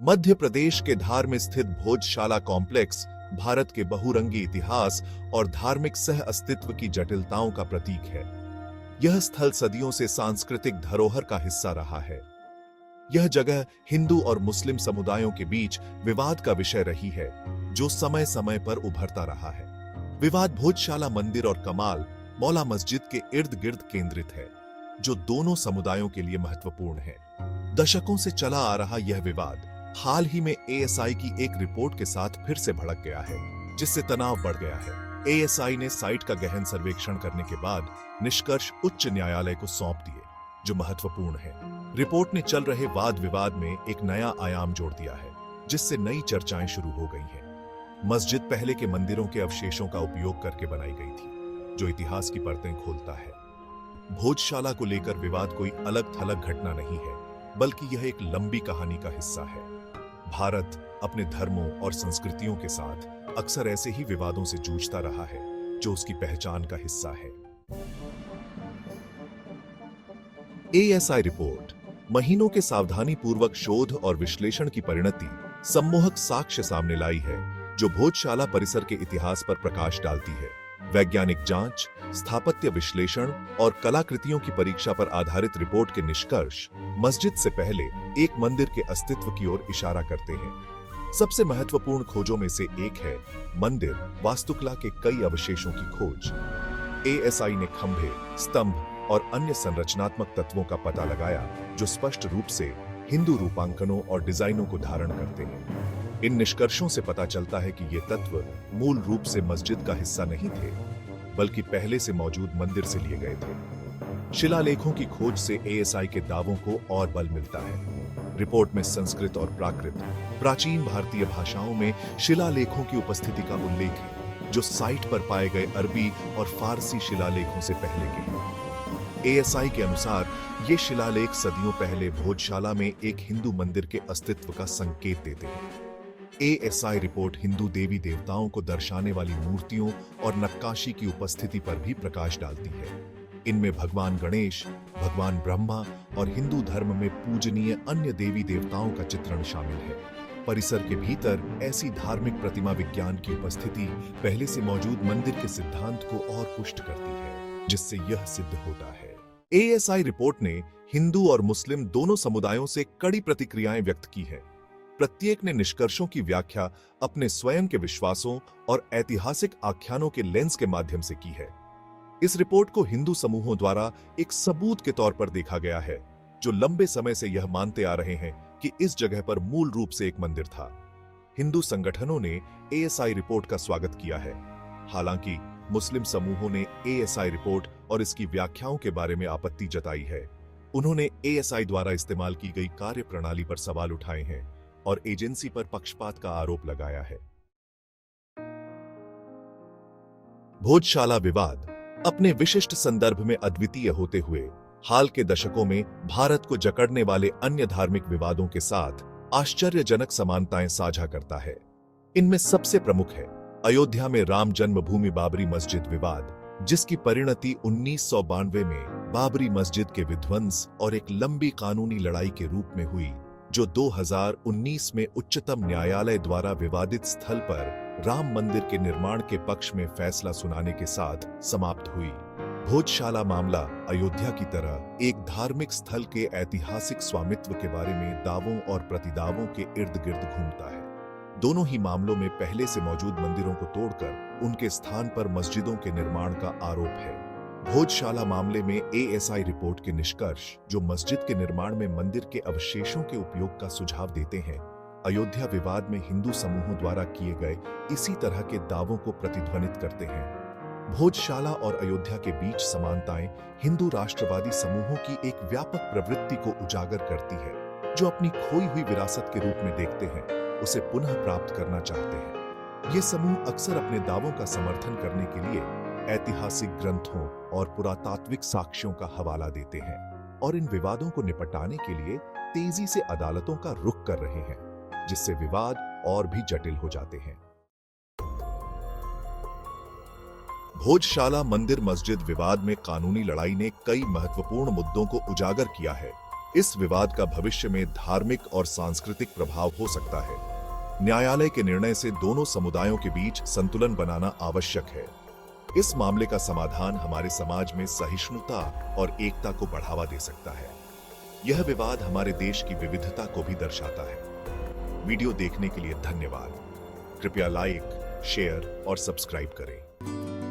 मध्य प्रदेश के धार में स्थित भोजशाला कॉम्प्लेक्स भारत के बहुरंगी इतिहास और धार्मिक सह अस्तित्व की जटिलताओं का प्रतीक है। यह स्थल सदियों से सांस्कृतिक धरोहर का हिस्सा रहा है। यह जगह हिंदू और मुस्लिम समुदायों के बीच विवाद का विषय रही है, जो समय समय पर उभरता रहा है। विवाद भोजशाला मंदिर और कमाल मौला मस्जिद के इर्द गिर्द केंद्रित है, जो दोनों समुदायों के लिए महत्वपूर्ण है। दशकों से चला आ रहा यह विवाद हाल ही में एएसआई की एक रिपोर्ट के साथ फिर से भड़क गया है, जिससे तनाव बढ़ गया है। एएसआई ने साइट का गहन सर्वेक्षण करने के बाद निष्कर्ष उच्च न्यायालय को सौंप दिए, जो महत्वपूर्ण है। रिपोर्ट ने चल रहे वाद विवाद में एक नया आयाम जोड़ दिया है, जिससे नई चर्चाएं शुरू हो गई हैं। मस्जिद पहले के मंदिरों के अवशेषों का उपयोग करके बनाई गई थी, जो इतिहास की परतें खोलता है। भोजशाला को लेकर विवाद कोई अलग थलग घटना नहीं है, बल्कि यह एक लंबी कहानी का हिस्सा है। भारत अपने धर्मों और संस्कृतियों के साथ अक्सर ऐसे ही विवादों से जूझता रहा है, जो उसकी पहचान का हिस्सा है। एएसआई रिपोर्ट महीनों के सावधानीपूर्वक शोध और विश्लेषण की परिणति सम्मोहक साक्ष्य सामने लाई है, जो भोजशाला परिसर के इतिहास पर प्रकाश डालती है। वैज्ञानिक जांच, स्थापत्य विश्लेषण और कलाकृतियों की परीक्षा पर आधारित रिपोर्ट के निष्कर्ष मस्जिद से पहले एक मंदिर के अस्तित्व की ओर इशारा करते हैं। सबसे महत्वपूर्ण खोजों में से एक है मंदिर वास्तुकला के कई अवशेषों की खोज। एएसआई ने खंभे, स्तंभ और अन्य संरचनात्मक तत्वों का पता लगाया, जो स्पष्ट रूप से हिंदू रूपांकनों और डिजाइनों को धारण करते हैं। इन निष्कर्षों से पता चलता है कि ये तत्व मूल रूप से मस्जिद का हिस्सा नहीं थे, बल्कि पहले से मौजूद मंदिर से लिए गए थे। शिलालेखों की खोज से एएसआई के दावों को और बल मिलता है। रिपोर्ट में संस्कृत और प्राकृत, प्राचीन भारतीय भाषाओं में शिलालेखों की उपस्थिति का उल्लेख है, जो साइट पर पाए गए अरबी और फारसी शिलालेखों से पहले के हैं। एएसआई के अनुसार ये शिलालेख सदियों पहले भोजशाला में एक हिंदू मंदिर के अस्तित्व का संकेत देते हैं। एएसआई रिपोर्ट हिंदू देवी देवताओं को दर्शाने वाली मूर्तियों और नक्काशी की उपस्थिति पर भी प्रकाश डालती है। इनमें भगवान गणेश, भगवान ब्रह्मा और हिंदू धर्म में पूजनीय अन्य देवी देवताओं का चित्रण शामिल है। परिसर के भीतर ऐसी धार्मिक प्रतिमा विज्ञान की उपस्थिति पहले से मौजूद मंदिर के सिद्धांत को और पुष्ट करती है, जिससे यह सिद्ध होता है। एएसआई रिपोर्ट ने हिंदू और मुस्लिम दोनों समुदायों से कड़ी प्रतिक्रियाएं व्यक्त की हैं। प्रत्येक ने निष्कर्षों की व्याख्या अपने स्वयं के विश्वासों और ऐतिहासिक आख्यानों के लेंस के माध्यम से की है। इस रिपोर्ट को हिंदू समूहों द्वारा एक सबूत के तौर पर देखा गया है, जो लंबे समय से यह मानते आ रहे हैं कि इस जगह पर मूल रूप से एक मंदिर था। हिंदू संगठनों ने एएसआई रिपोर्ट का स्वागत किया है, हालांकि मुस्लिम समूहों ने एएसआई रिपोर्ट और इसकी व्याख्याओं के बारे में आपत्ति जताई है। उन्होंने एएसआई द्वारा इस्तेमाल की गई कार्यप्रणाली पर सवाल उठाए हैं और एजेंसी पर पक्षपात का आरोप लगाया है। भोजशाला विवाद अपने विशिष्ट संदर्भ में अद्वितीय होते हुए हाल के दशकों में भारत को जकड़ने वाले अन्य धार्मिक विवादों के साथ आश्चर्यजनक समानताएं साझा करता है। इनमें सबसे प्रमुख है अयोध्या में राम जन्मभूमि बाबरी मस्जिद विवाद, जिसकी परिणति 1992 में बाबरी मस्जिद के विध्वंस और एक लंबी कानूनी लड़ाई के रूप में हुई, जो 2019 में उच्चतम न्यायालय द्वारा विवादित स्थल पर राम मंदिर के निर्माण के पक्ष में फैसला सुनाने के साथ समाप्त हुई। भोजशाला मामला अयोध्या की तरह एक धार्मिक स्थल के ऐतिहासिक स्वामित्व के बारे में दावों और प्रतिदावों के इर्द गिर्द घूमता है। दोनों ही मामलों में पहले से मौजूद मंदिरों को तोड़कर उनके स्थान पर मस्जिदों के निर्माण का आरोप है। भोजशाला मामले में एएसआई रिपोर्ट के निष्कर्ष, जो मस्जिद के निर्माण में मंदिर के अवशेषों के उपयोग का सुझाव देते हैं, अयोध्या विवाद में हिंदू समूहों द्वारा किए गए इसी तरह के दावों को प्रतिध्वनित करते हैं। भोजशाला और अयोध्या के बीच समानताएं हिंदू राष्ट्रवादी समूहों की एक व्यापक प्रवृत्ति को उजागर करती है, जो अपनी खोई हुई विरासत के रूप में देखते हैं, उसे पुनः प्राप्त करना चाहते हैं। ये समूह अक्सर अपने दावों का समर्थन करने के लिए ऐतिहासिक ग्रंथों और पुरातात्विक साक्ष्यों का हवाला देते हैं और इन विवादों को निपटाने के लिए तेजी से अदालतों का रुख कर रहे हैं, जिससे विवाद और भी जटिल हो जाते हैं। भोजशाला मंदिर मस्जिद विवाद में कानूनी लड़ाई ने कई महत्वपूर्ण मुद्दों को उजागर किया है, इस विवाद का भविष्य में धार्मिक और सांस्कृतिक प्रभाव हो सकता है। न्यायालय के निर्णय से दोनों समुदायों के बीच संतुलन बनाना आवश्यक है। इस मामले का समाधान हमारे समाज में सहिष्णुता और एकता को बढ़ावा दे सकता है। यह विवाद हमारे देश की विविधता को भी दर्शाता है। वीडियो देखने के लिए धन्यवाद। कृपया लाइक, शेयर और सब्सक्राइब करें।